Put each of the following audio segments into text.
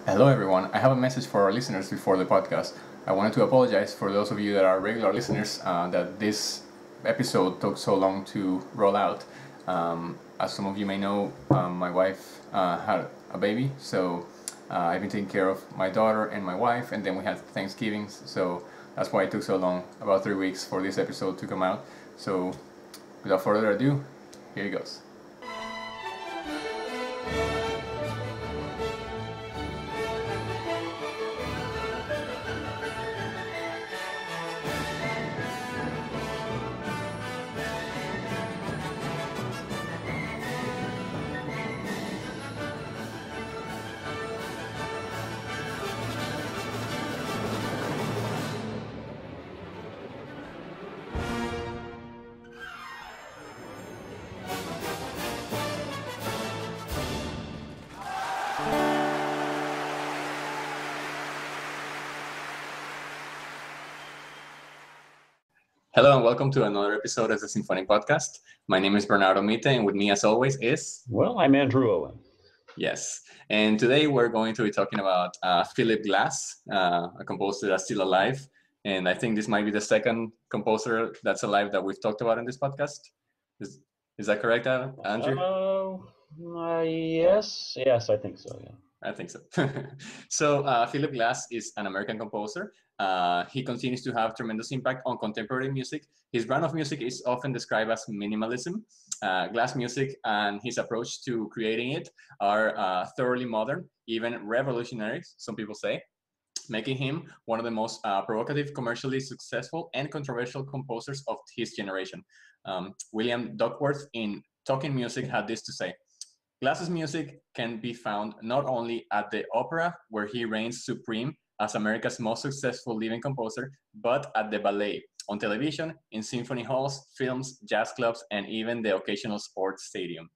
Hello, everyone. I have a message for our listeners before the podcast. I wanted to apologize for those of you that are regular listeners that this episode took so long to roll out. As some of you may know, my wife had a baby, so I've been taking care of my daughter and my wife, and then we had Thanksgiving, so that's why it took so long, about 3 weeks, for this episode to come out. So, without further ado, here it goes. Hello and welcome to another episode of the Symphonic podcast. My name is Bernardo Miethe, and with me, as always, is... Well, I'm Andrew Owen. Yes, and today we're going to be talking about Philip Glass, a composer that's still alive, and I think this might be the second composer that's alive that we've talked about in this podcast. Is that correct, Andrew? Yes, I think so, yeah. I think so. So Philip Glass is an American composer. He continues to have tremendous impact on contemporary music. His brand of music is often described as minimalism. Glass music and his approach to creating it are thoroughly modern, even revolutionary, some people say, making him one of the most provocative, commercially successful, and controversial composers of his generation. William Duckworth in Talking Music had this to say: Glass's music can be found not only at the opera, where he reigns supreme as America's most successful living composer, but at the ballet, on television, in symphony halls, films, jazz clubs, and even the occasional sports stadium.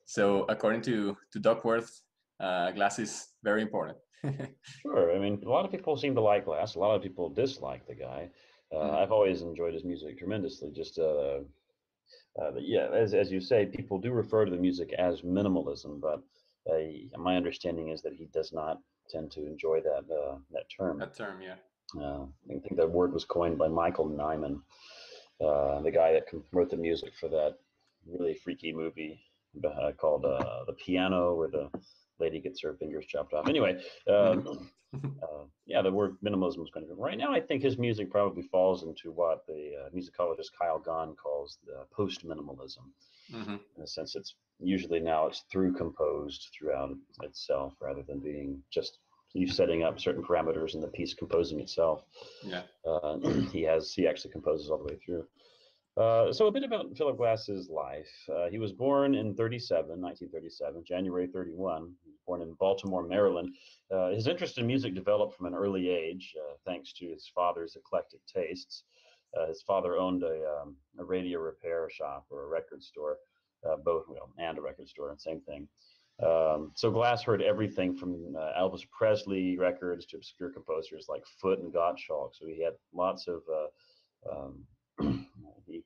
So, according to Duckworth, Glass is very important. Sure. I mean, a lot of people seem to like Glass. A lot of people dislike the guy. I've always enjoyed his music tremendously. Yeah, as you say, people do refer to the music as minimalism, but my understanding is that he does not tend to enjoy that term. That term, yeah. I think that word was coined by Michael Nyman, the guy that wrote the music for that really freaky movie called The Piano, where the lady gets her fingers chopped off. Anyway, yeah, the word minimalism is going to. Right now, I think his music probably falls into what the musicologist Kyle Gahn calls the post-minimalism. In a sense, it's usually now it's through composed throughout itself, rather than being just you setting up certain parameters and the piece composing itself. Yeah. He actually composes all the way through. So a bit about Philip Glass's life. He was born in 1937, January 31. He was born in Baltimore, Maryland. His interest in music developed from an early age, thanks to his father's eclectic tastes. His father owned a radio repair shop or a record store, and a record store, same thing. So Glass heard everything from Elvis Presley records to obscure composers like Foote and Gottschalk. So he had lots of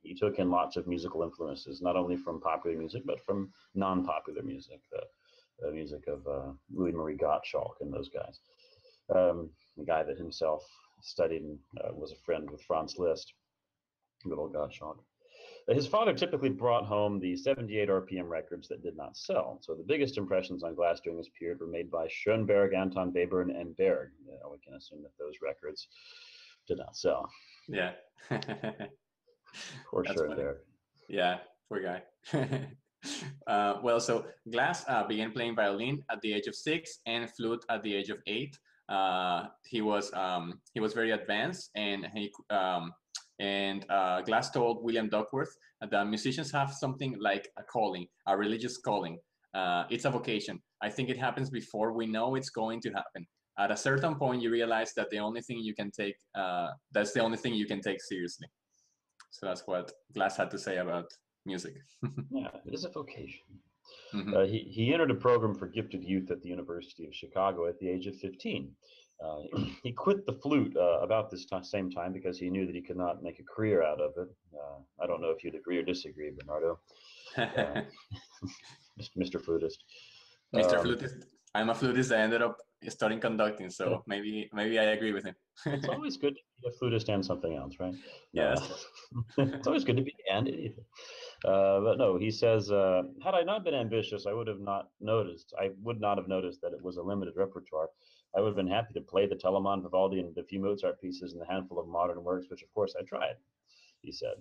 he took in lots of musical influences, not only from popular music, but from non-popular music, the music of Louis Marie Gottschalk and those guys. The guy that himself studied and was a friend with Franz Liszt, good old Gottschalk. His father typically brought home the 78 RPM records that did not sell. So the biggest impressions on Glass during this period were made by Schoenberg, Anton Webern, and Berg. We can assume that those records did not sell. Yeah. Poor Schoenberg. Yeah, poor guy. Well, so Glass began playing violin at the age of 6 and flute at the age of 8. He was very advanced, and Glass told William Duckworth that musicians have something like a calling, a religious calling. It's a vocation. I think it happens before we know it's going to happen. At a certain point, you realize that the only thing you can take, that's the only thing you can take seriously. So that's what Glass had to say about music. Yeah, it is a vocation. He entered a program for gifted youth at the University of Chicago at the age of 15. He quit the flute about this same time because he knew that he could not make a career out of it. I don't know if you'd agree or disagree, Bernardo. Mr. Flutist. Mr. Flutist. I'm a flutist. I ended up studying conducting, so maybe I agree with him. It's always good to be a flutist and something else, right? No, Yes. it's always good to be and anything. But no, he says, had I not been ambitious, I would not have noticed that it was a limited repertoire. I would have been happy to play the Telemann, Vivaldi, and the few Mozart pieces and the handful of modern works, which of course I tried, he said.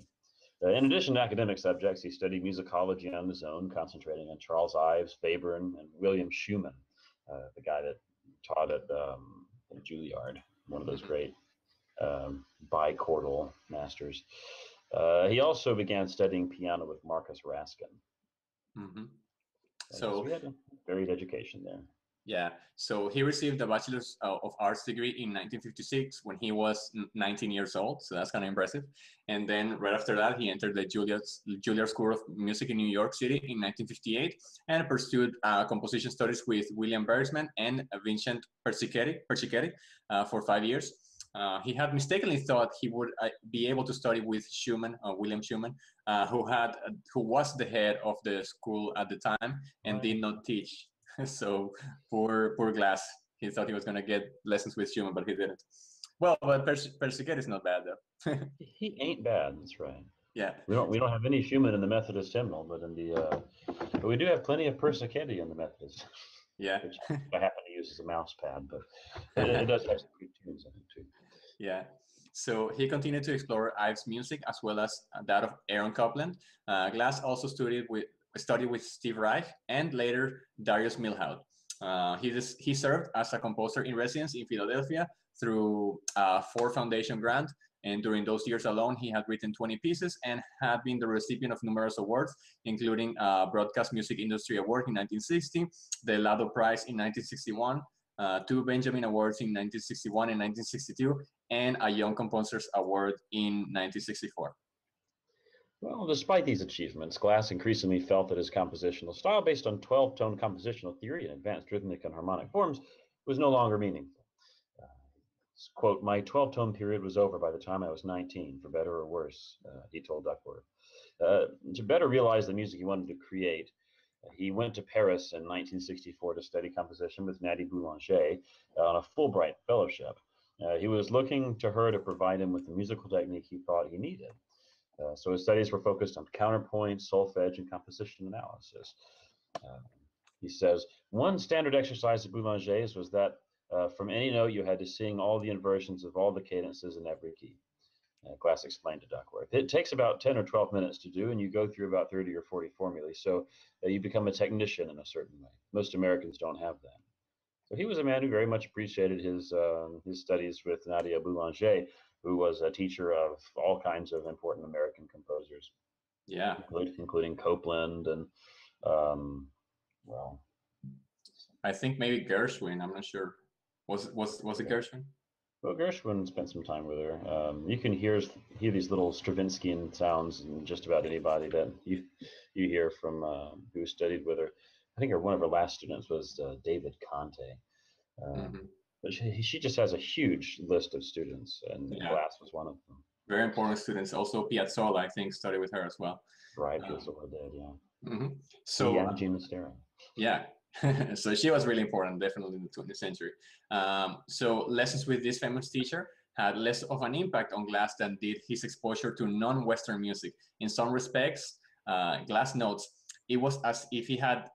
In addition to academic subjects, he studied musicology on his own, concentrating on Charles Ives, Webern, and William Schumann, the guy that taught at Juilliard, one of those great bichordal masters. He also began studying piano with Marcus Raskin. Mm-hmm. So he had a varied education there. Yeah, so he received a Bachelor's of Arts degree in 1956 when he was 19 years old, so that's kind of impressive. And then right after that, he entered the Juilliard School of Music in New York City in 1958 and pursued composition studies with William Beresman and Vincent Persichetti for 5 years. He had mistakenly thought he would be able to study with Schumann, William Schumann, who was the head of the school at the time and did not teach. So poor Glass. He thought he was going to get lessons with Schumann, but he didn't. Well, but Persichetti is not bad though. He ain't bad. That's right. Yeah. We don't have any Schumann in the Methodist hymnal, but but we do have plenty of Persichetti in the Methodist. Yeah. Which I happen to use as a mouse pad, but it does have some good tunes in it too. Yeah. So he continued to explore Ives' music as well as that of Aaron Copland. Glass also studied with Steve Reich and later Darius Milhaud. He served as a composer in residence in Philadelphia through a Ford Foundation grant, and during those years alone, he had written 20 pieces and had been the recipient of numerous awards, including a Broadcast Music Industry Award in 1960, the Lado Prize in 1961, 2 Benjamin Awards in 1961 and 1962, and a Young Composers Award in 1964. Well, despite these achievements, Glass increasingly felt that his compositional style, based on 12-tone compositional theory and advanced rhythmic and harmonic forms, was no longer meaningful. Quote, my 12-tone period was over by the time I was 19, for better or worse, he told Duckworth. To better realize the music he wanted to create, he went to Paris in 1964 to study composition with Nathalie Boulanger on a Fulbright fellowship. He was looking to her to provide him with the musical technique he thought he needed. So his studies were focused on counterpoint, solfege, and composition analysis. He says, one standard exercise of Boulanger's was that from any note you had to sing all the inversions of all the cadences in every key. Glass explained to Duckworth. It takes about 10 or 12 minutes to do, and you go through about 30 or 40 formulae, so you become a technician in a certain way. Most Americans don't have that. So he was a man who very much appreciated his studies with Nadia Boulanger, who was a teacher of all kinds of important American composers. Yeah, including Copland and well, I think maybe Gershwin. I'm not sure. Was it Gershwin? Well, Gershwin spent some time with her. You can hear these little Stravinsky sounds in just about anybody that you hear from who studied with her. I think one of her last students was David Conte. But she just has a huge list of students, and Glass was one of them. Very important students. Also, Piazzolla, I think, studied with her as well. Right, Piazzolla did, yeah. So, and Gina Stara. Yeah. So she was really important, definitely in the 20th century. So lessons with this famous teacher had less of an impact on Glass than did his exposure to non-Western music. In some respects, Glass notes, it was as if he had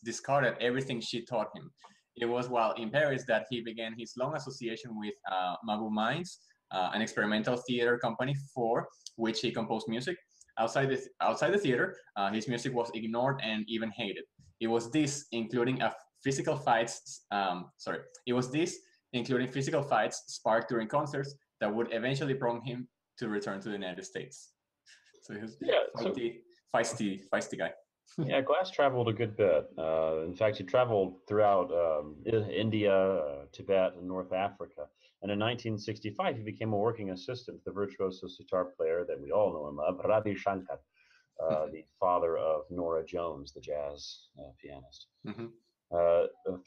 discarded everything she taught him. It was while in Paris that he began his long association with Mabou Mines, an experimental theater company for which he composed music. Outside the theater, his music was ignored and even hated. It was this, including physical fights. It was this, including physical fights sparked during concerts, that would eventually prompt him to return to the United States. So he was feisty guy. Yeah, Glass traveled a good bit. In fact, he traveled throughout India, Tibet, and North Africa. And in 1965, he became a working assistant to the virtuoso sitar player that we all know him of, Ravi Shankar, the father of Nora Jones, the jazz pianist.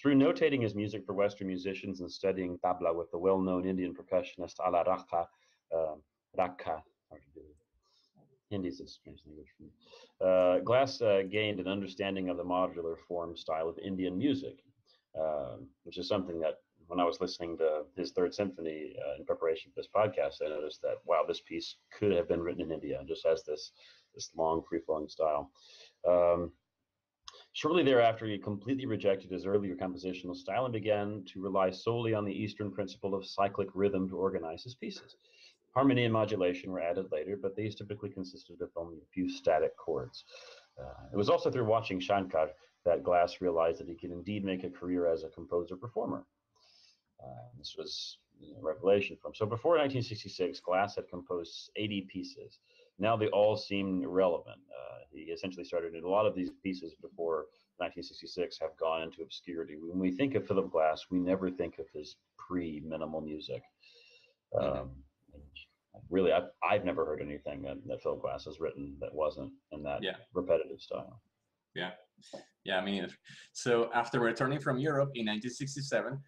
Through notating his music for Western musicians and studying tabla with the well-known Indian percussionist Ala Rakha, Hindi's a strange language for me. Glass gained an understanding of the modular form style of Indian music. which is something that when I was listening to his Third Symphony in preparation for this podcast, I noticed that, wow, this piece could have been written in India. It just has this long, free-flowing style. Shortly thereafter, he completely rejected his earlier compositional style and began to rely solely on the Eastern principle of cyclic rhythm to organize his pieces. Harmony and modulation were added later, but these typically consisted of only a few static chords. It was also through watching Shankar that Glass realized that he could indeed make a career as a composer-performer. This was a revelation for him. So before 1966, Glass had composed 80 pieces. Now they all seem irrelevant. He essentially started, and a lot of these pieces before 1966 have gone into obscurity. When we think of Philip Glass, we never think of his pre-minimal music. Really, I've never heard anything that Philip Glass has written that wasn't in that repetitive style. Yeah, I mean, so after returning from Europe in 1967,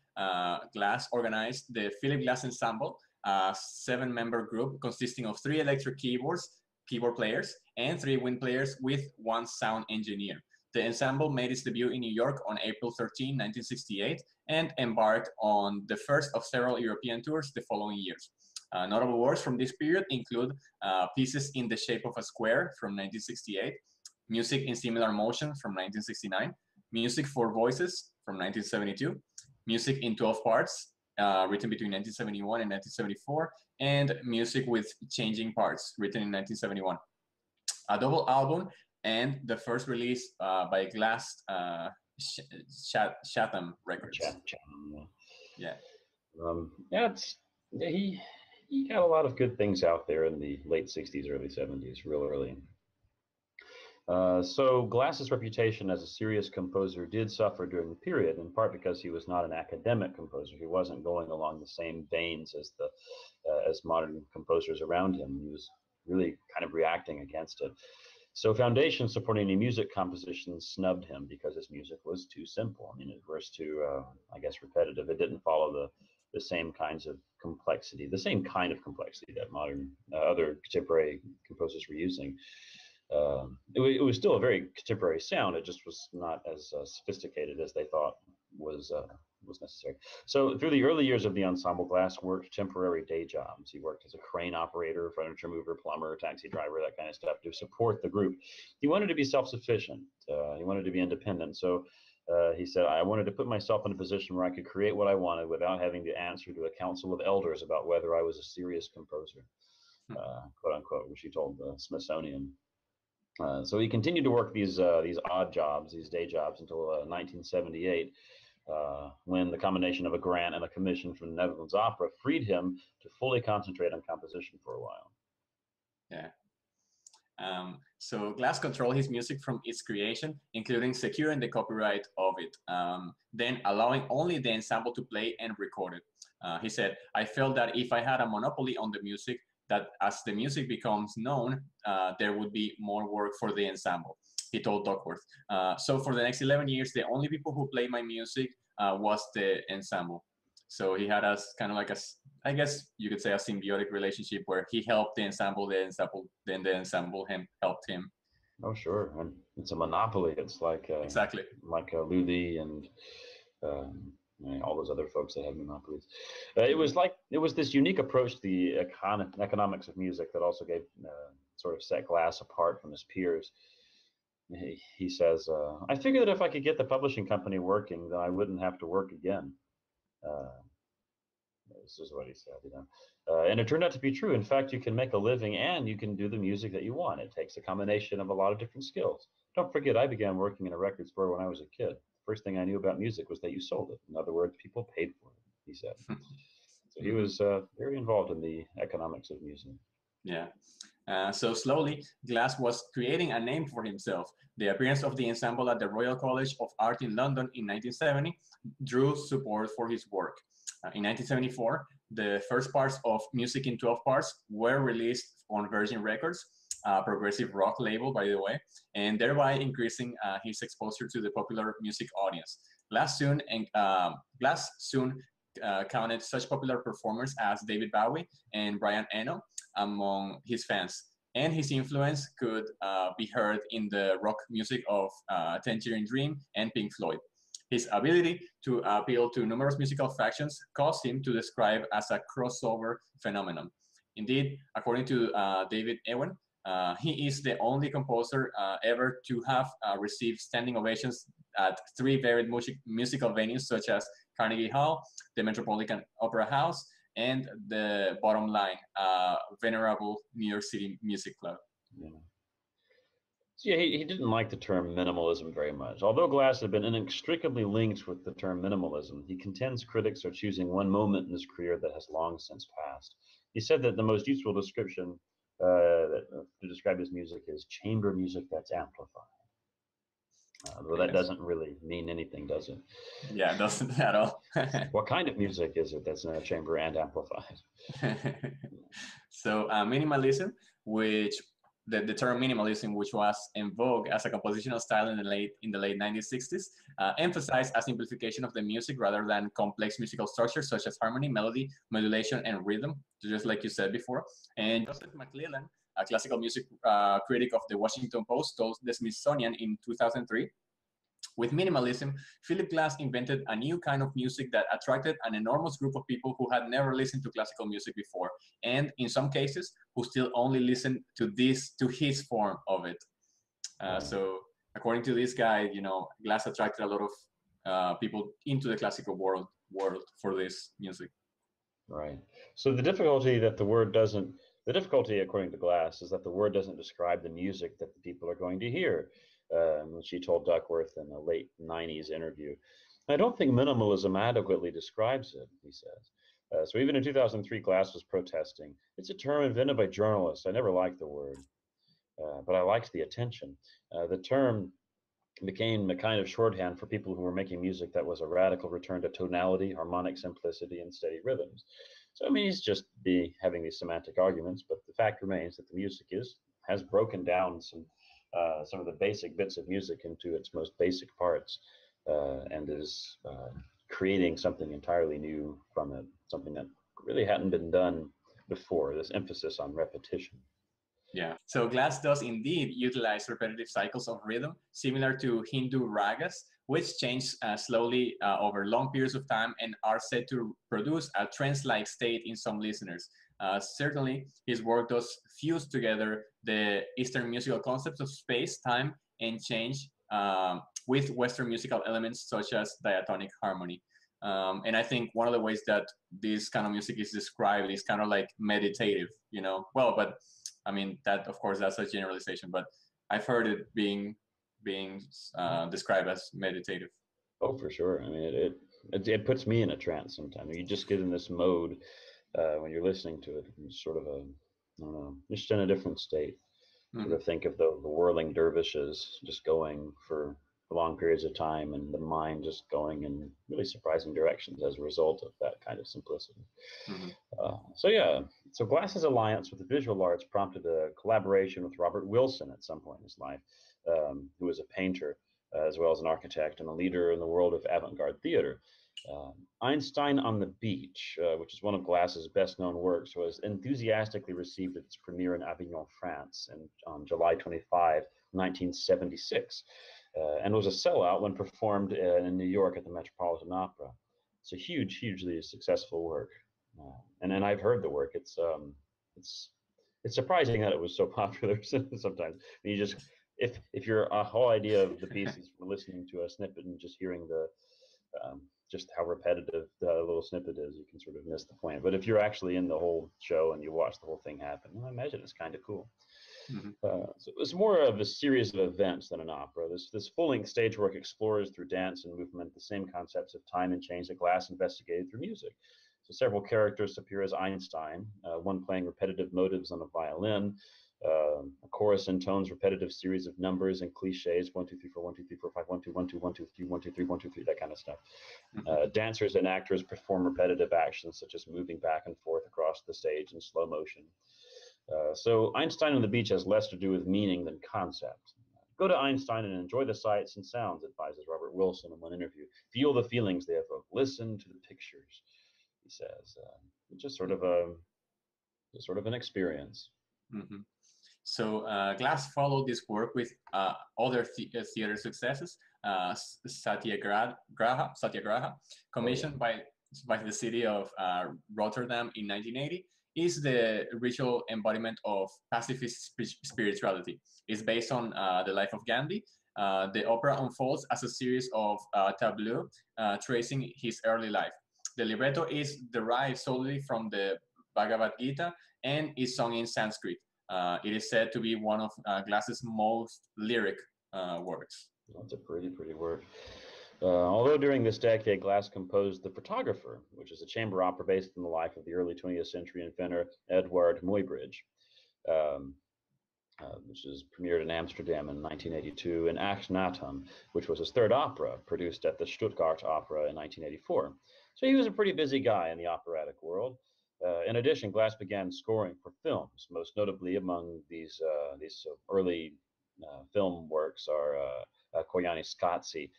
Glass organized the Philip Glass Ensemble, a 7-member group consisting of 3 electric keyboard players, and 3 wind players with 1 sound engineer. The ensemble made its debut in New York on April 13, 1968, and embarked on the first of several European tours the following years. Notable works from this period include Pieces in the Shape of a Square from 1968, Music in Similar Motion from 1969, Music for Voices from 1972, Music in 12 Parts, written between 1971 and 1974, and Music with Changing Parts, written in 1971. A double album and the first release by Glass Chatham Records. Chatham, yeah. He got a lot of good things out there in the late 60s, early 70s, real early. So Glass's reputation as a serious composer did suffer during the period, in part because he was not an academic composer. He wasn't going along the same veins as modern composers around him. He was really kind of reacting against it. So Foundation supporting any music composition snubbed him because his music was too simple. I mean, it was too, I guess, repetitive. It didn't follow the same kinds of complexity, the same kind of complexity that modern other contemporary composers were using. It was still a very contemporary sound. It just was not as sophisticated as they thought was necessary. So through the early years of the ensemble, Glass worked temporary day jobs. He worked as a crane operator, furniture mover, plumber, taxi driver, that kind of stuff to support the group. He wanted to be self-sufficient. He wanted to be independent. So he said, I wanted to put myself in a position where I could create what I wanted without having to answer to a council of elders about whether I was a serious composer, quote unquote, which he told the Smithsonian. So he continued to work these odd jobs, these day jobs, until 1978, when the combination of a grant and a commission from the Netherlands Opera freed him to fully concentrate on composition for a while. Yeah. So Glass controlled his music from its creation, including securing the copyright of it, then allowing only the ensemble to play and record it. He said, I felt that if I had a monopoly on the music, that as the music becomes known, there would be more work for the ensemble, he told Duckworth. So for the next 11 years, the only people who played my music was the ensemble. So he had us kind of like I guess you could say a symbiotic relationship where he helped the ensemble, then the ensemble helped him. Oh, sure. And it's a monopoly. It's like exactly like Ludi and all those other folks that have monopolies. It was this unique approach to the economics of music that also gave sort of set Glass apart from his peers. He says, I figured that if I could get the publishing company working, then I wouldn't have to work again. This is what he said, and it turned out to be true. In fact, you can make a living and you can do the music that you want. It takes a combination of a lot of different skills. Don't forget, I began working in a record store when I was a kid. The first thing I knew about music was that you sold it. In other words, people paid for it, he said. So he was very involved in the economics of music. Yeah. So slowly, Glass was creating a name for himself. The appearance of the ensemble at the Royal College of Art in London in 1970 drew support for his work. In 1974, the first parts of Music in 12 Parts were released on Virgin Records, a progressive rock label, by the way, and thereby increasing his exposure to the popular music audience. Glass soon counted such popular performers as David Bowie and Brian Eno among his fans, and his influence could be heard in the rock music of Tangerine Dream and Pink Floyd. His ability to appeal to numerous musical factions caused him to describe as a crossover phenomenon. Indeed, according to David Owen, he is the only composer ever to have received standing ovations at 3 varied musical venues such as Carnegie Hall, the Metropolitan Opera House, and the Bottom Line, venerable New York City Music Club. Yeah. So yeah, he didn't like the term minimalism very much. Although Glass had been inextricably linked with the term minimalism, he contends critics are choosing one moment in his career that has long since passed. He said that the most useful description to describe his music is chamber music that's amplified. Well, that doesn't really mean anything, does it? Yeah, it doesn't at all. What kind of music is it that's in a chamber and amplified? So minimalism, which the term minimalism, which was in vogue as a compositional style in the late 1960s, emphasized a simplification of the music rather than complex musical structures such as harmony, melody, modulation, and rhythm, just like you said before. And Joseph McClellan, a classical music critic of the Washington Post, told the Smithsonian in 2003, with minimalism, Philip Glass invented a new kind of music that attracted an enormous group of people who had never listened to classical music before, and in some cases, who still only listen to his form of it. So, according to this guy, Glass attracted a lot of people into the classical world for this music. Right. So the difficulty, according to Glass, is that the word doesn't describe the music that the people are going to hear. She told Duckworth in a late 90s interview. I don't think minimalism adequately describes it, he says. So even in 2003, Glass was protesting. It's a term invented by journalists. I never liked the word, but I liked the attention. The term became a kind of shorthand for people who were making music that was a radical return to tonality, harmonic simplicity, and steady rhythms. So, I mean, he's just having these semantic arguments, but the fact remains that the music has broken down some of the basic bits of music into its most basic parts, and is creating something entirely new from it, something that really hadn't been done before, this emphasis on repetition. Yeah, so Glass does indeed utilize repetitive cycles of rhythm, similar to Hindu ragas, which change slowly over long periods of time and are said to produce a trance-like state in some listeners. Certainly, his work does fuse together the Eastern musical concepts of space, time, and change with Western musical elements such as diatonic harmony. And I think one of the ways that this kind of music is described is kind of like meditative, Well, but I mean, that, of course, that's a generalization, but I've heard it being described as meditative. Oh, for sure. I mean, it puts me in a trance sometimes. You just get in this mode when you're listening to it. It's sort of I don't know, just in a different state. Sort of think of the whirling dervishes just going for long periods of time, and the mind just going in really surprising directions as a result of that kind of simplicity. So Glass's alliance with the visual arts prompted a collaboration with Robert Wilson at some point in his life, who was a painter as well as an architect and a leader in the world of avant-garde theater. Einstein on the Beach, which is one of Glass's best-known works, was enthusiastically received at its premiere in Avignon, France, on July 25, 1976, and was a sellout when performed in New York at the Metropolitan Opera. It's a hugely successful work, and I've heard the work. It's surprising that it was so popular sometimes. You just if your whole idea of the piece is from listening to a snippet and just hearing the just how repetitive the little snippet is, you can sort of miss the point. But if you're actually in the whole show and you watch the whole thing happen, I imagine it's kind of cool. So it was more of a series of events than an opera. This full-length stage work explores through dance and movement the same concepts of time and change that Glass investigated through music. So several characters appear as Einstein, one playing repetitive motives on a violin. A chorus intones repetitive series of numbers and cliches: 1 2 3 4 1 2 3 4 5 1 2 1 2 1 2 3 1 2 3 1 2 3, that kind of stuff. Dancers and actors perform repetitive actions such as moving back and forth across the stage in slow motion. So Einstein on the Beach has less to do with meaning than concept. Go to Einstein and enjoy the sights and sounds, advises Robert Wilson in one interview. Feel the feelings they evoke. Listen to the pictures, he says. It's just sort of an experience. So Glass followed this work with other theater successes. Satyagraha, commissioned by the city of Rotterdam in 1980, is the ritual embodiment of pacifist spirituality. It's based on the life of Gandhi. The opera unfolds as a series of tableaux tracing his early life. The libretto is derived solely from the Bhagavad Gita and is sung in Sanskrit. It is said to be one of Glass's most lyric works. That's a pretty work. Although during this decade, Glass composed The Photographer, which is a chamber opera based on the life of the early 20th century inventor Edward Muybridge, which is premiered in Amsterdam in 1982, and Akhenaten, which was his third opera, produced at the Stuttgart Opera in 1984. So he was a pretty busy guy in the operatic world. In addition, Glass began scoring for films. Most notably among these early film works are Koyani Scazzi,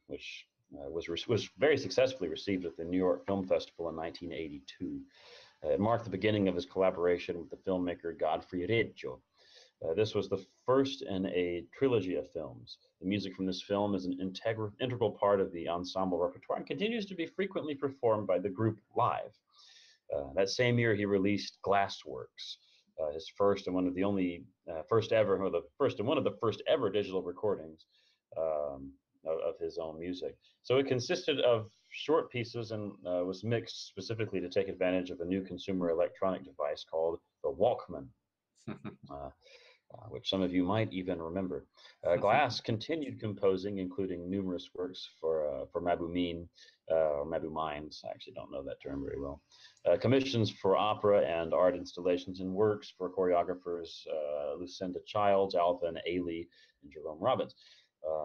which was very successfully received at the New York Film Festival in 1982. It marked the beginning of his collaboration with the filmmaker Godfrey Reggio. This was the first in a trilogy of films. The music from this film is an integral part of the ensemble repertoire and continues to be frequently performed by the group live. That same year, he released Glassworks, his first and one of the only first ever digital recordings of his own music. So it consisted of short pieces and was mixed specifically to take advantage of a new consumer electronic device called the Walkman, which some of you might even remember. Glass continued composing, including numerous works for Mabumine, or Mabumines. I actually don't know that term very well. Commissions for opera and art installations, and works for choreographers Lucinda Childs, Alvin Ailey, and Jerome Robbins.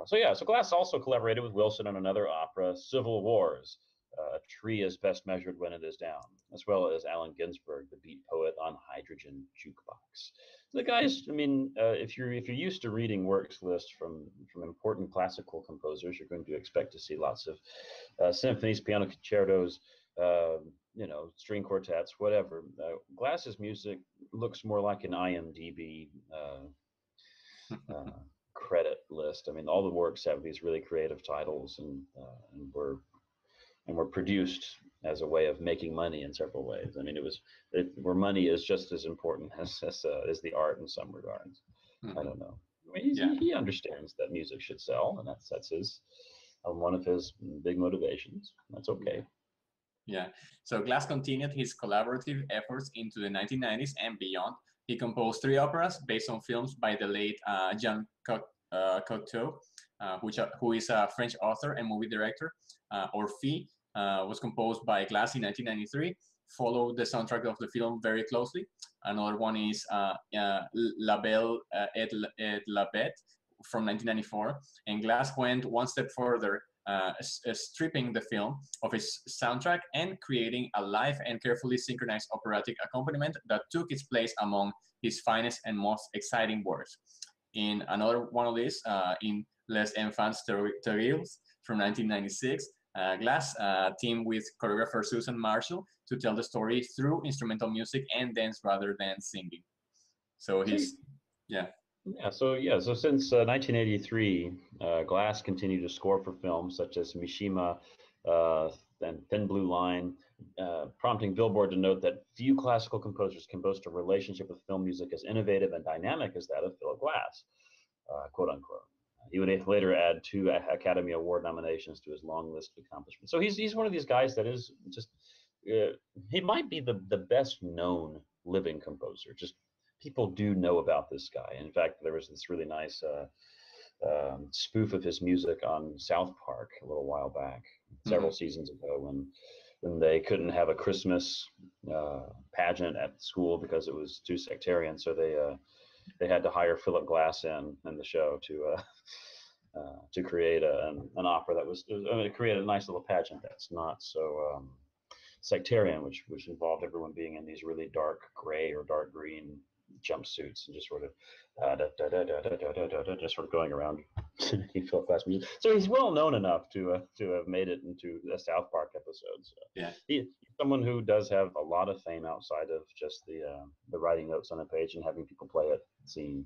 So Glass also collaborated with Wilson on another opera, Civil Wars, A Tree is Best Measured When It Is Down, as well as Allen Ginsberg, the beat poet, on Hydrogen Jukebox. The guys, I mean, if you're used to reading works lists from important classical composers, you're going to expect to see lots of symphonies, piano concertos, string quartets, whatever. Glass's music looks more like an IMDb credit list. I mean, all the works have these really creative titles, and were produced as a way of making money in several ways. I mean, where money is just as important as the art in some regards. I don't know. I mean, he understands that music should sell, and that's his one of his big motivations. That's okay. Yeah. So Glass continued his collaborative efforts into the 1990s and beyond. He composed 3 operas based on films by the late Jean Cocteau, who is a French author and movie director. Orphée was composed by Glass in 1993, followed the soundtrack of the film very closely. Another one is La Belle et la Bête from 1994, and Glass went one step further, stripping the film of its soundtrack and creating a live and carefully synchronized operatic accompaniment that took its place among his finest and most exciting works. In another one of these, in Les Enfants Terribles from 1996, Glass teamed with choreographer Susan Marshall to tell the story through instrumental music and dance rather than singing. So So since 1983, Glass continued to score for films such as Mishima and Thin Blue Line, prompting Billboard to note that few classical composers can boast a relationship with film music as innovative and dynamic as that of Philip Glass, quote unquote. He would later add 2 Academy Award nominations to his long list of accomplishments. So he's one of these guys that is just, he might be the best known living composer. Just people do know about this guy. In fact, there was this really nice spoof of his music on South Park a little while back, several seasons ago, when they couldn't have a Christmas pageant at school because it was too sectarian. So they had to hire Philip Glass in the show to create an opera that was create a nice little pageant that's not so sectarian, which involved everyone being in these really dark gray or dark green jumpsuits and just sort of going around Philip Glass music. So he's well known enough to have made it into a South Park episode. So he's someone who does have a lot of fame outside of just the writing notes on a page and having people play it scene.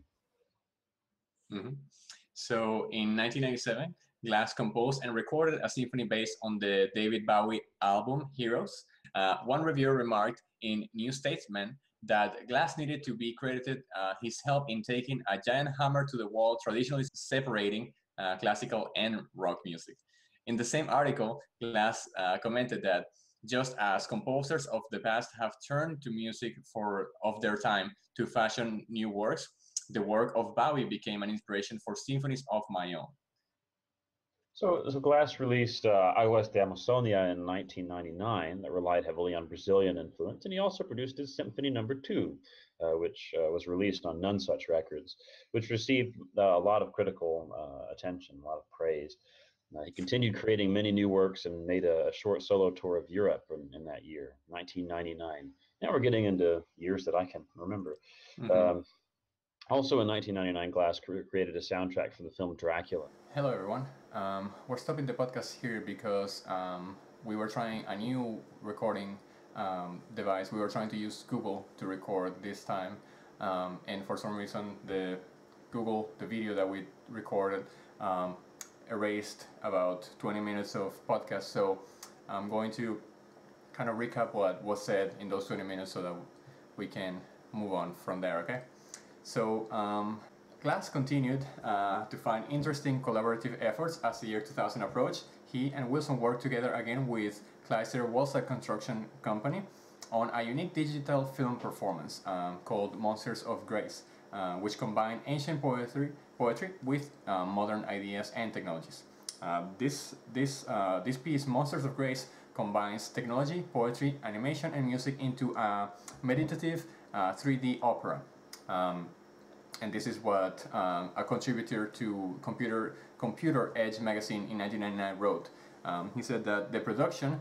So in 1997, Glass composed and recorded a symphony based on the David Bowie album Heroes. One reviewer remarked in New Statesman that Glass needed to be credited his help in taking a giant hammer to the wall, traditionally separating classical and rock music. In the same article, Glass commented that just as composers of the past have turned to music of their time to fashion new works, the work of Bowie became an inspiration for symphonies of my own. So Glass released I Was da Amazônia in 1999 that relied heavily on Brazilian influence, and he also produced his Symphony Number 2, which was released on None Such Records, which received a lot of critical attention, a lot of praise. He continued creating many new works and made a short solo tour of Europe in that year, 1999. Now we're getting into years that I can remember. Mm-hmm. Also in 1999, Glass created a soundtrack for the film Dracula. Hello, everyone. We're stopping the podcast here because we were trying a new recording device. We were trying to use Google to record this time, and for some reason, the video that we recorded erased about 20 minutes of podcast. So I'm going to kind of recap what was said in those 20 minutes so that we can move on from there, okay? So Glass continued to find interesting collaborative efforts as the year 2000 approached. He and Wilson worked together again with Chrysler Walsall Construction Company on a unique digital film performance called Monsters of Grace, which combined ancient poetry with modern ideas and technologies. This piece, Monsters of Grace, combines technology, poetry, animation, and music into a meditative 3D opera. And this is what a contributor to Computer Edge magazine in 1999 wrote. He said that the production,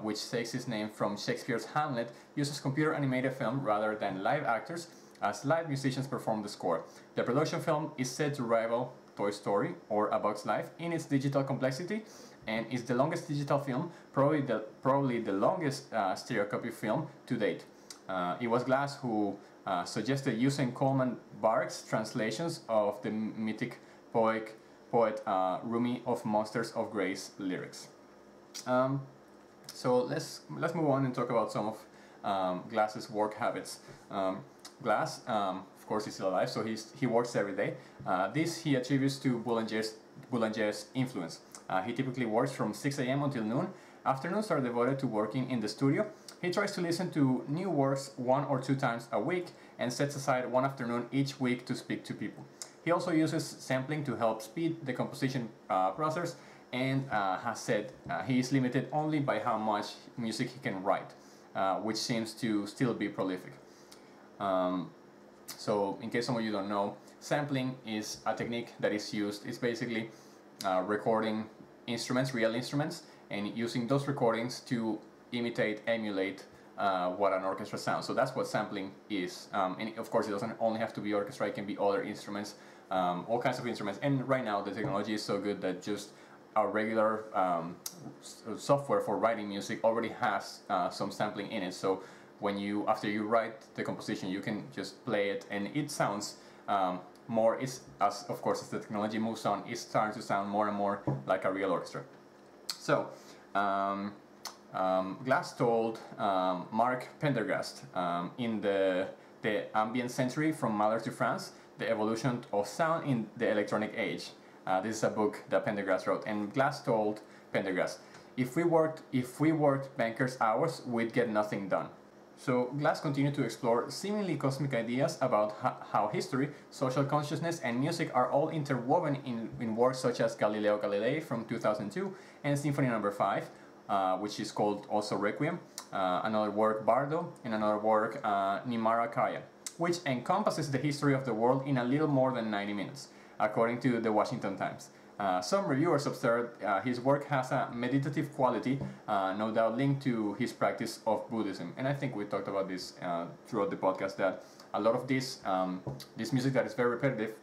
which takes its name from Shakespeare's Hamlet, uses computer animated film rather than live actors, as live musicians perform the score. The production film is said to rival Toy Story or A Bug's Life in its digital complexity, and is the longest digital film, probably the longest stereoscopic film to date. It was Glass who suggested using Coleman Barks' translations of the mythic poet Rumi of Monsters of Grace lyrics. So let's move on and talk about some of Glass's work habits. Glass, of course, is still alive, so he works every day. This he attributes to Boulanger's influence. He typically works from 6 a.m. until noon. Afternoons are devoted to working in the studio. He tries to listen to new works 1 or 2 times a week and sets aside one afternoon each week to speak to people. He also uses sampling to help speed the composition process, and has said he is limited only by how much music he can write, which seems to still be prolific. So in case some of you don't know, sampling is a technique that is used. It's basically recording instruments, real instruments, and using those recordings to emulate what an orchestra sounds. So that's what sampling is. And of course, it doesn't only have to be orchestra, it can be other instruments, all kinds of instruments. And right now, the technology is so good that just our regular software for writing music already has some sampling in it. So after you write the composition, you can just play it, and it sounds more. As the technology moves on, it's starting to sound more and more like a real orchestra. So. Glass told Mark Pendergast in the Ambient Century from Mahler to France, The Evolution of Sound in the Electronic Age. This is a book that Pendergast wrote, and Glass told Pendergast, if we worked bankers' hours, we'd get nothing done. So Glass continued to explore seemingly cosmic ideas about how history, social consciousness, and music are all interwoven in works such as Galileo Galilei from 2002 and Symphony No. 5, which is called also Requiem, another work Bardo, and another work Nimara Kaya, which encompasses the history of the world in a little more than 90 minutes, according to the Washington Times. Some reviewers observed his work has a meditative quality, no doubt linked to his practice of Buddhism. And I think we talked about this throughout the podcast, that a lot of this music that is very repetitive,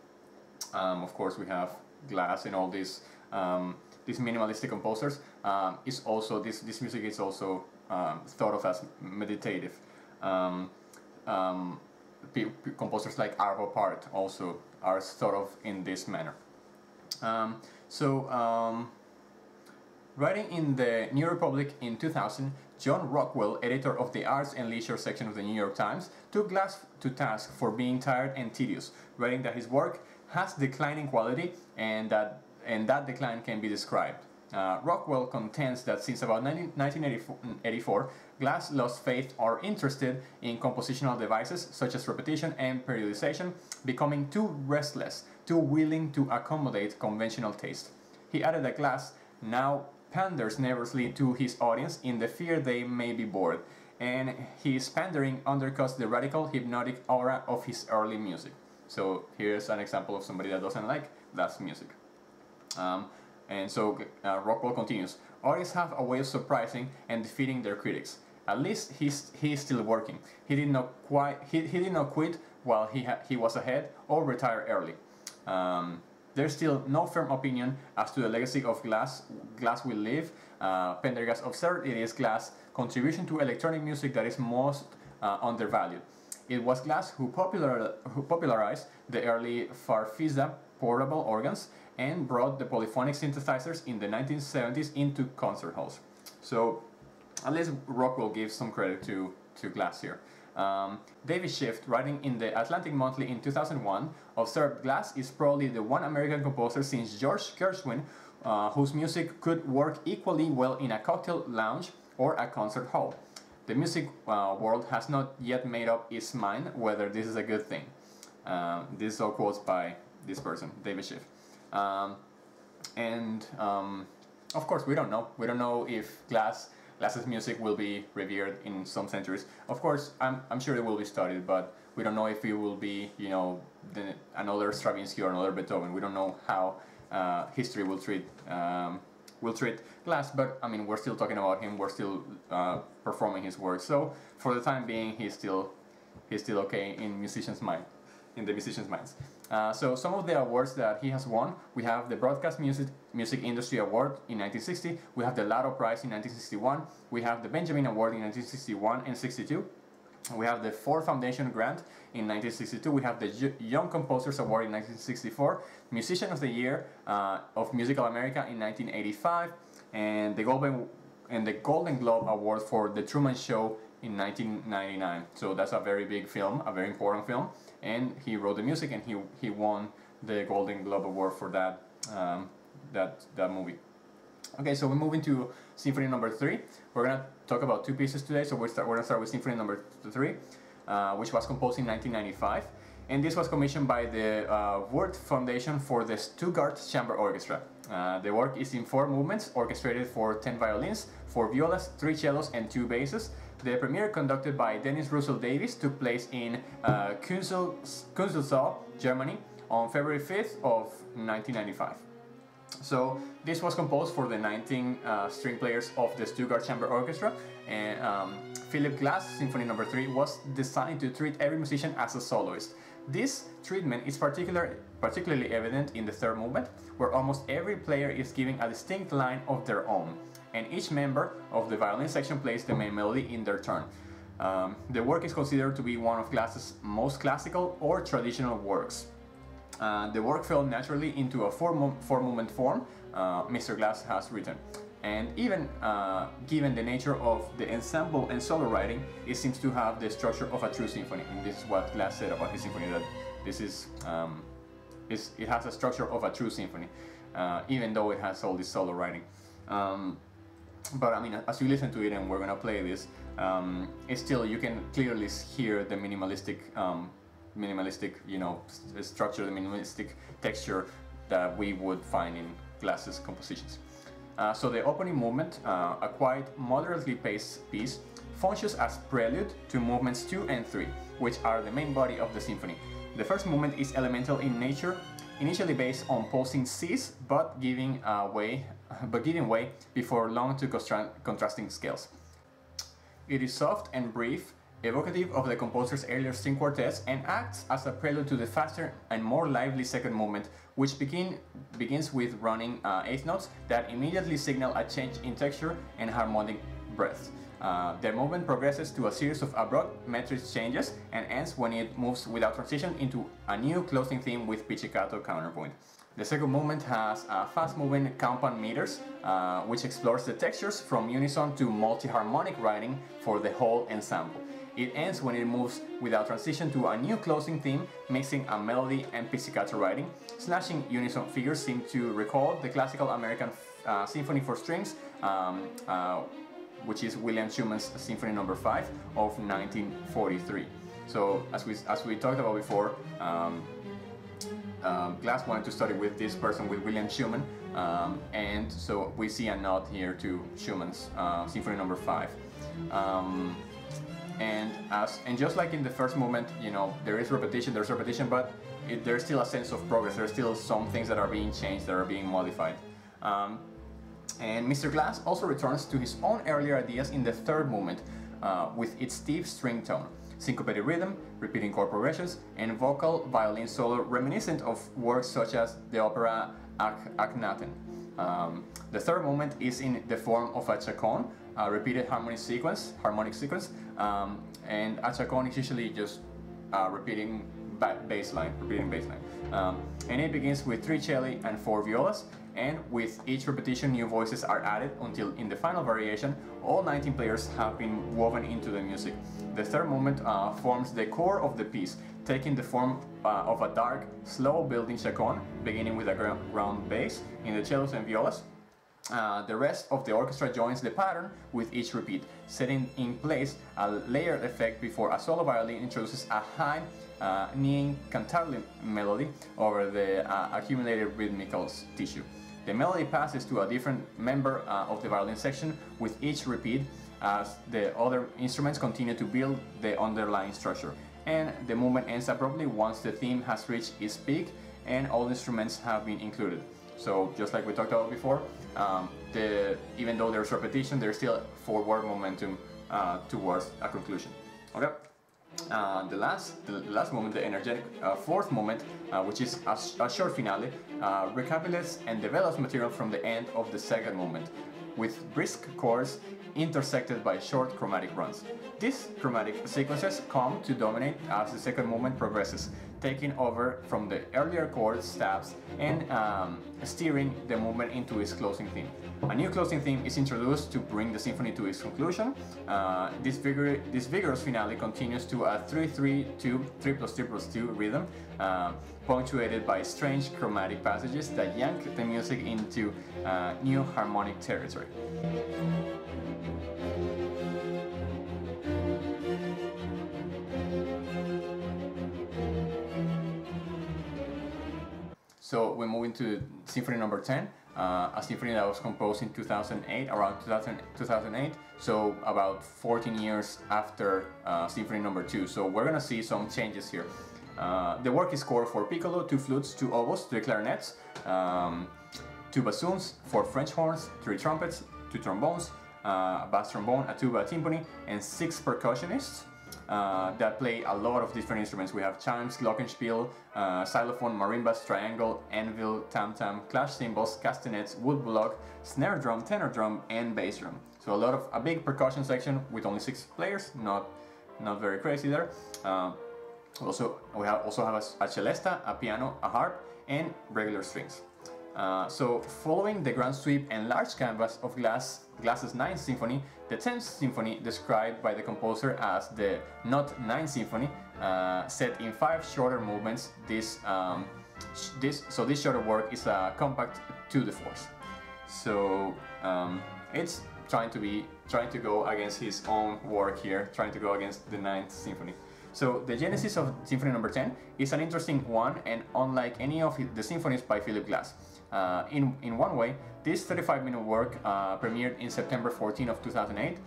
of course we have Glass and all these minimalistic composers, is also, this music is also thought of as meditative. Composers like Arvo Part also are thought of in this manner. So, writing in the New Republic in 2000, John Rockwell, editor of the Arts and Leisure section of the New York Times, took Glass to task for being tired and tedious, writing that his work has declining quality and that decline can be described. Rockwell contends that since about 1984, Glass lost faith or interested in compositional devices such as repetition and periodization, becoming too restless, too willing to accommodate conventional taste. He added that Glass now panders nervously to his audience in the fear they may be bored, and his pandering undercuts the radical, hypnotic aura of his early music. So here's an example of somebody that doesn't like Glass music. And so Rockwell continues, artists have a way of surprising and defeating their critics. At least he's still working. He did not quit while he was ahead or retire early. There's still no firm opinion as to the legacy of Glass. Glass will live. Pendergast observed it is Glass' contribution to electronic music that is most undervalued. It was Glass who popularized the early Farfisa portable organs and brought the polyphonic synthesizers in the 1970s into concert halls. So at least Rockwell gives some credit to Glass here. David Schiff, writing in the Atlantic Monthly in 2001, observed Glass is probably the one American composer since George Gershwin whose music could work equally well in a cocktail lounge or a concert hall. The music world has not yet made up its mind whether this is a good thing. This is all quotes by this person, David Schiff. Of course, we don't know. We don't know if Glass's music will be revered in some centuries. Of course, I'm sure it will be studied, but we don't know if it will be, another Stravinsky or another Beethoven. We don't know how history will treat Glass. But I mean, we're still talking about him. We're still performing his work. So for the time being, he's still okay in the musicians' minds. So some of the awards that he has won, we have the Broadcast Music Industry Award in 1960, we have the Lado Prize in 1961, we have the Benjamin Award in 1961 and 62, we have the Ford Foundation Grant in 1962, we have the Young Composers Award in 1964, Musician of the Year of Musical America in 1985, and the Golden Globe Award for The Truman Show in 1999. So that's a very big film, a very important film, and he wrote the music and he won the Golden Globe Award for that movie. Okay, so we're moving to Symphony Number 3. We're gonna talk about two pieces today. So we're gonna start with Symphony Number 3, which was composed in 1995, and this was commissioned by the Wurth Foundation for the Stuttgart Chamber Orchestra. The work is in 4 movements, orchestrated for 10 violins, 4 violas, 3 cellos, and 2 basses. The premiere, conducted by Dennis Russell Davies, took place in Künzelsau, Germany, on February 5th of 1995. So this was composed for the 19 string players of the Stuttgart Chamber Orchestra, and Philip Glass' Symphony No. 3 was designed to treat every musician as a soloist. This treatment is particularly evident in the third movement, where almost every player is given a distinct line of their own, and each member of the violin section plays the main melody in their turn. The work is considered to be one of Glass's most classical or traditional works. The work fell naturally into a four-movement form Mr. Glass has written. And even given the nature of the ensemble and solo writing, it seems to have the structure of a true symphony. And this is what Glass said about his symphony, that this is, it has a structure of a true symphony, even though it has all this solo writing. But I mean, as you listen to it, and we're gonna play this, it's still, you can clearly hear the minimalistic, structure, the minimalistic texture that we would find in Glass's compositions. So the opening movement, a quite moderately paced piece, functions as prelude to movements 2 and 3, which are the main body of the symphony. The first movement is elemental in nature, initially based on pulsing Cs, but giving way before long to contrasting scales. It is soft and brief, evocative of the composer's earlier string quartets, and acts as a prelude to the faster and more lively second movement, which begins with running eighth notes that immediately signal a change in texture and harmonic breadth. The movement progresses to a series of abrupt metric changes and ends when it moves without transition into a new closing theme with pizzicato counterpoint. The second movement has fast-moving compound meters, which explores the textures from unison to multi-harmonic writing for the whole ensemble. It ends when it moves without transition to a new closing theme, mixing a melody and pizzicato writing. Slashing unison figures seem to recall the classical American symphony for strings, which is William Schumann's Symphony No. 5 of 1943. So, as we talked about before, Glass wanted to study with this person, with William Schumann, and so we see a nod here to Schumann's Symphony No. 5. And just like in the first movement, you know, there's repetition, but there's still a sense of progress. There's still some things that are being changed, that are being modified. And Mr. Glass also returns to his own earlier ideas in the third movement, with its deep string tone, syncopated rhythm, repeating chord progressions, and vocal violin solo reminiscent of works such as the opera Akhenaten. The third movement is in the form of a chaconne, a repeated harmonic sequence, and a chaconne is usually just repeating bass line. And it begins with 3 celli and 4 violas, and with each repetition new voices are added until in the final variation all 19 players have been woven into the music. The third movement forms the core of the piece, taking the form of a dark, slow building chaconne, beginning with a ground bass in the cellos and violas. The rest of the orchestra joins the pattern with each repeat, setting in place a layered effect before a solo violin introduces a high kneeing cantabile melody over the accumulated rhythmical tissue. The melody passes to a different member of the violin section with each repeat, as the other instruments continue to build the underlying structure. And the movement ends abruptly once the theme has reached its peak and all instruments have been included. So just like we talked about before, even though there's repetition, there's still forward momentum towards a conclusion. Okay. The last moment, the energetic fourth moment, which is a short finale, recapitulates and develops material from the end of the second moment, with brisk chords intersected by short chromatic runs. These chromatic sequences come to dominate as the second movement progresses, taking over from the earlier chord stabs and steering the movement into its closing theme. A new closing theme is introduced to bring the symphony to its conclusion. This vigorous finale continues to a 3-3-2, 3+3+2 rhythm, punctuated by strange chromatic passages that yank the music into new harmonic territory. So we move into Symphony No. 10, a symphony that was composed in 2008, around 2008, so about 14 years after Symphony No. 2. So we're gonna see some changes here. The work is scored for piccolo, 2 flutes, 2 oboes, 3 clarinets, 2 bassoons, 4 French horns, 3 trumpets, 2 trombones, a bass trombone, a tuba, a timpani, and 6 percussionists that play a lot of different instruments. We have chimes, glockenspiel, xylophone, marimbas, triangle, anvil, tam-tam, clash cymbals, castanets, woodblock, snare drum, tenor drum, and bass drum. So a big percussion section with only 6 players, not very crazy there. We also have a celesta, a piano, a harp, and regular strings. So following the grand sweep and large canvas of Glass's 9th Symphony, the 10th Symphony, described by the composer as the Not 9th Symphony, set in 5 shorter movements. This shorter work is a compact tour de force. So it's trying to go against his own work here, trying to go against the 9th Symphony. So the genesis of Symphony No. 10 is an interesting one, and unlike any of the symphonies by Philip Glass. In one way, this 35-minute work premiered in September 14 of 2008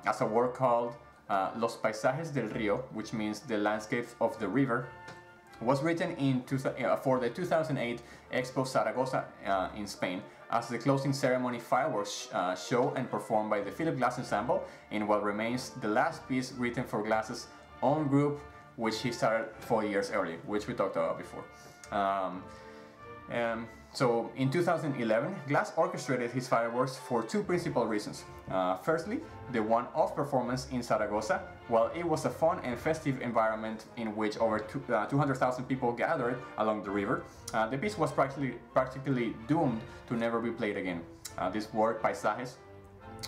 as a work called Los Paisajes del Río, which means the landscapes of the river. Was written for the 2008 Expo Zaragoza in Spain as the closing ceremony fireworks show and performed by the Philip Glass Ensemble in what remains the last piece written for Glass's own group, which he started 4 years earlier, which we talked about before. So in 2011, Glass orchestrated his fireworks for two principal reasons. Firstly, the one-off performance in Zaragoza. While it was a fun and festive environment in which over 200,000 people gathered along the river, the piece was practically doomed to never be played again. This work, Paisajes,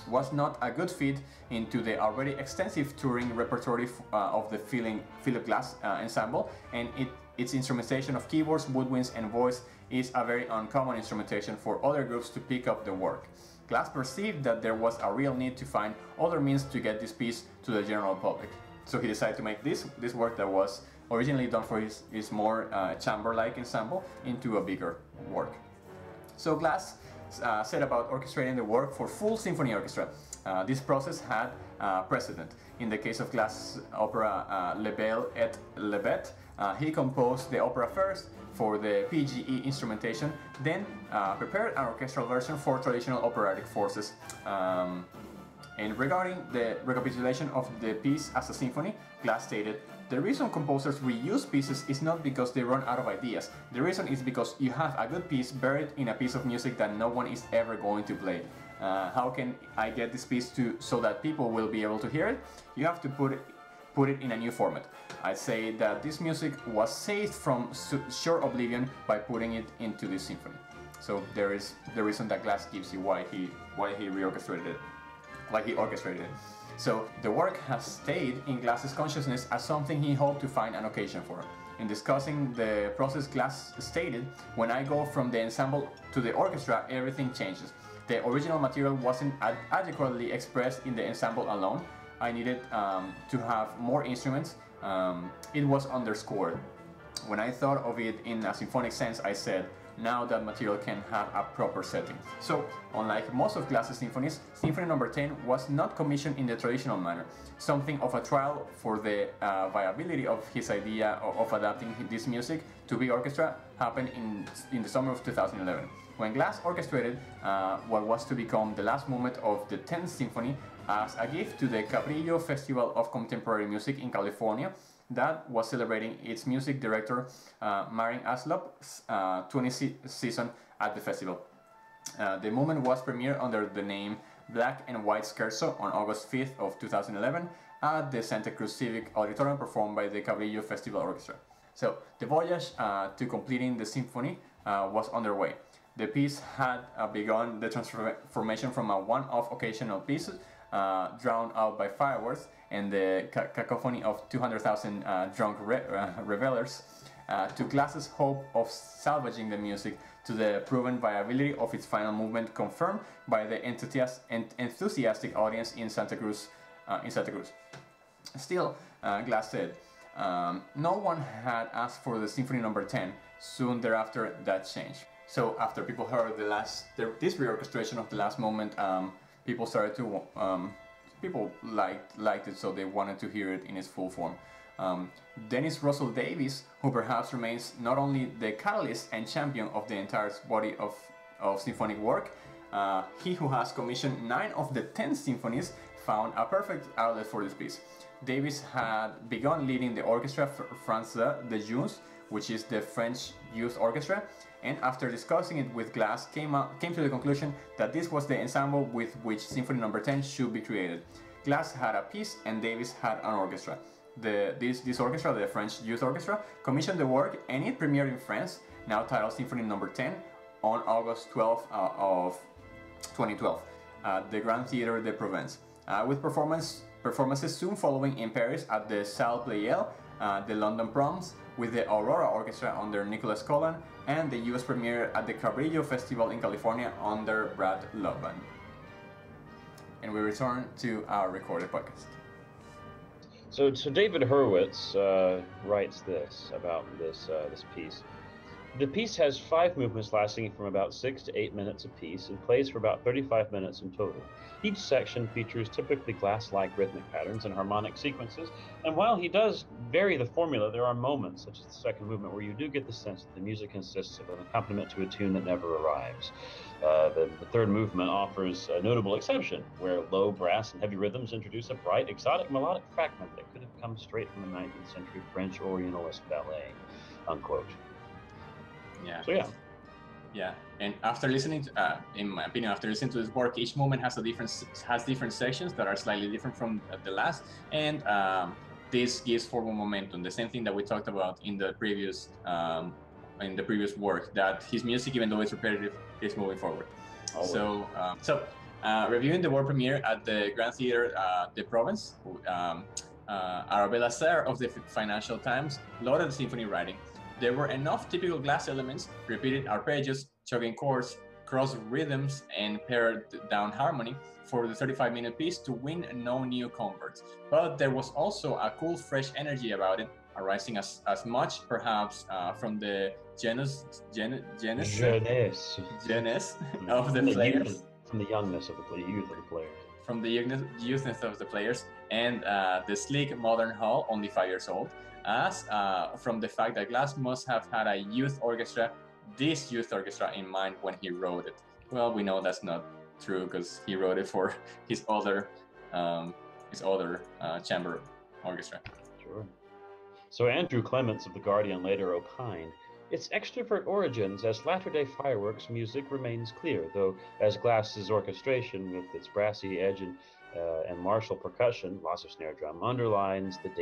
was not a good fit into the already extensive touring repertoire of the Philip Glass ensemble, and its instrumentation of keyboards, woodwinds, and voice is a very uncommon instrumentation for other groups to pick up the work. Glass perceived that there was a real need to find other means to get this piece to the general public. So he decided to make this work that was originally done for his more chamber-like ensemble into a bigger work. So Glass set about orchestrating the work for full symphony orchestra. This process had precedent. In the case of Glass' opera Le Bel et le Bête, he composed the opera first for the PGE instrumentation, then prepared an orchestral version for traditional operatic forces. And regarding the recapitulation of the piece as a symphony, Glass stated, "The reason composers reuse pieces is not because they run out of ideas. The reason is because you have a good piece buried in a piece of music that no one is ever going to play. How can I get this piece so that people will be able to hear it? You have to put it in a new format. I'd say that this music was saved from sure oblivion by putting it into this symphony." So there is the reason that Glass gives you why he reorchestrated it, why he orchestrated it. So the work has stayed in Glass's consciousness as something he hoped to find an occasion for. In discussing the process, Glass stated, "When I go from the ensemble to the orchestra, everything changes. The original material wasn't adequately expressed in the ensemble alone. I needed to have more instruments. It was underscored. When I thought of it in a symphonic sense, I said, now that material can have a proper setting." So, unlike most of Glass's symphonies, Symphony No. 10 was not commissioned in the traditional manner. Something of a trial for the viability of his idea of adapting this music to be orchestra happened in the summer of 2011, when Glass orchestrated what was to become the last movement of the 10th Symphony as a gift to the Cabrillo Festival of Contemporary Music in California that was celebrating its music director Marin Aslop's 20th season at the festival. The movement was premiered under the name Black and White Scherzo on August 5th of 2011 at the Santa Cruz Civic Auditorium, performed by the Cabrillo Festival Orchestra. So the voyage to completing the symphony was underway. The piece had begun the transformation from a one-off occasional piece drowned out by fireworks and the cacophony of 200,000 drunk revelers to Glass's hope of salvaging the music to the proven viability of its final movement, confirmed by the enthusiastic audience in Santa Cruz. Still, Glass said, no one had asked for the Symphony No. 10. Soon thereafter, that changed. So after people heard this reorchestration of the last moment, people started to people liked it, so they wanted to hear it in its full form. Dennis Russell Davies, who perhaps remains not only the catalyst and champion of the entire body of symphonic work, he who has commissioned 9 of the 10 symphonies, found a perfect outlet for this piece. Davies had begun leading the orchestra Français de Jeunes, which is the French youth orchestra, and after discussing it with Glass, came to the conclusion that this was the ensemble with which Symphony No. 10 should be created. Glass had a piece and Davies had an orchestra. This orchestra, the French Youth Orchestra, commissioned the work and it premiered in France, now titled Symphony No. 10, on August 12th of 2012 at the Grand Theatre de Provence, with performances soon following in Paris at the Salle Pleyel, the London Proms, with the Aurora Orchestra under Nicholas Cullen, and the US premiere at the Cabrillo Festival in California under Brad Loveman. And we return to our recorded podcast. So David Hurwitz writes this about this piece. The piece has 5 movements lasting from about 6 to 8 minutes apiece and plays for about 35 minutes in total. Each section features typically Glass-like rhythmic patterns and harmonic sequences, and while he does vary the formula, there are moments, such as the second movement, where you do get the sense that the music consists of an accompaniment to a tune that never arrives. The third movement offers a notable exception, where low brass and heavy rhythms introduce a bright, exotic melodic fragment that could have come straight from the 19th century French Orientalist ballet, unquote. Yeah. So yeah. Yeah, and after listening to, in my opinion, after listening to this work, each movement has different sections that are slightly different from the last, and this gives forward momentum. The same thing that we talked about in the previous work, that his music, even though it's repetitive, is moving forward. Always. So reviewing the world premiere at the Grand Theater de Provence, Arabella Serre of the Financial Times lauded the symphony writing. There were enough typical Glass elements, repeated arpeggios, chugging chords, cross rhythms, and pared down harmony for the 35-minute piece to win no new converts. But there was also a cool, fresh energy about it, arising as much perhaps from the jeunesse of the players. From the youngness of the youth of the players. From the youthness of the players, and the sleek modern hall, only 5 years old, as from the fact that Glass must have had a this youth orchestra in mind when he wrote it. Well, we know that's not true because he wrote it for his other chamber orchestra. Sure. So Andrew Clements of The Guardian later opined, its extrovert origins as latter-day fireworks music remains clear, though as Glass's orchestration with its brassy edge and martial percussion, lots of snare drum, underlines in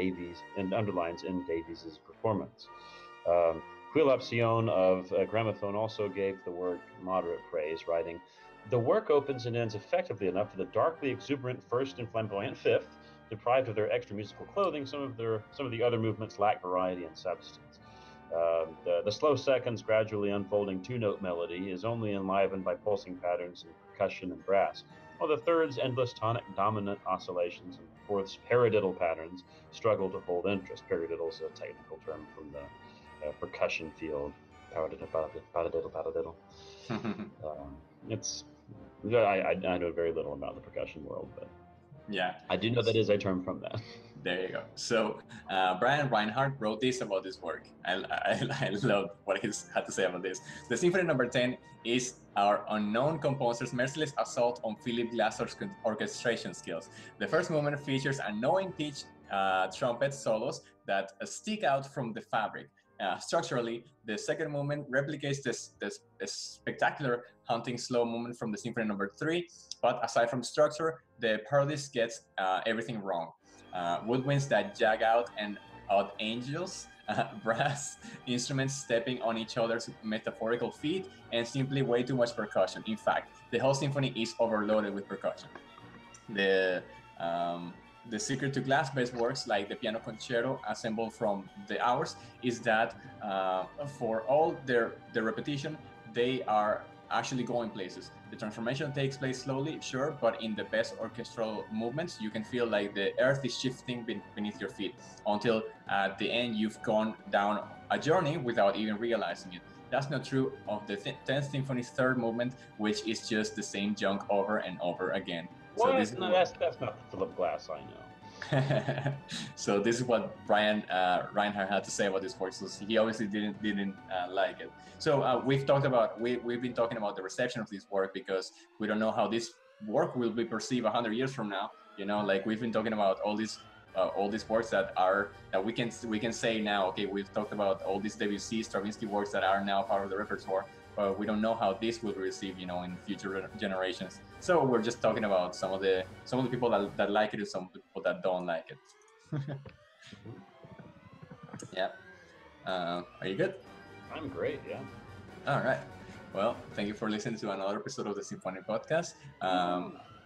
Davies's performance. Quilapcion of Gramophone also gave the work moderate praise, writing, "The work opens and ends effectively enough for the darkly exuberant first and flamboyant fifth. Deprived of their extra musical clothing, some of the other movements lack variety and substance. The slow seconds gradually unfolding two-note melody is only enlivened by pulsing patterns in percussion and brass, while the third's endless tonic dominant oscillations and fourth's paradiddle patterns struggle to hold interest." Paradiddle is a technical term from the percussion field. Paradiddle. I know very little about the percussion world, but yeah, I do know that is a term from that. There you go. So Brian Reinhardt wrote this about this work. I love what he had to say about this. The Symphony No. 10 is our unknown composer's merciless assault on Philip Glass's orchestration skills. The first movement features annoying pitch trumpet solos that stick out from the fabric. Structurally, the second movement replicates this spectacular hunting slow movement from the Symphony No. 3, but aside from structure, the parodist gets everything wrong. Woodwinds that jag out and odd angels, brass instruments stepping on each other's metaphorical feet, and simply way too much percussion. In fact, the whole symphony is overloaded with percussion. The secret to Glass-based works like the piano concerto assembled from the hours is that for all their repetition, they are actually going places. The transformation takes place slowly, sure, but in the best orchestral movements, you can feel like the earth is shifting beneath your feet until at the end you've gone down a journey without even realizing it. That's not true of the 10th Symphony's third movement, which is just the same junk over and over again. What? So that's not the Philip Glass I know. So this is what Brian Reinhardt had to say about this work. So he obviously didn't like it. So we've been talking about the reception of this work because we don't know how this work will be perceived 100 years from now. You know, like we've been talking about all these works that we can say now. Okay, we've talked about all these Debussy, Stravinsky works that are now part of the repertoire. But we don't know how this will be received, you know, in future generations. So we're just talking about some of the people that like it and some people that don't like it. Yeah. Are you good? I'm great, yeah. All right. Well, thank you for listening to another episode of the Symphonic Podcast.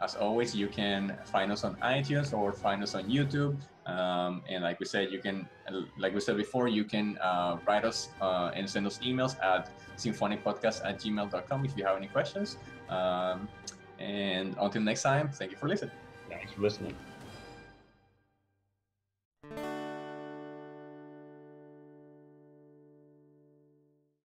As always, you can find us on iTunes or find us on YouTube. And like we said, before, you can write us and send us emails at symphonicpodcast@gmail.com if you have any questions. And until next time, thank you for listening. Thanks for listening.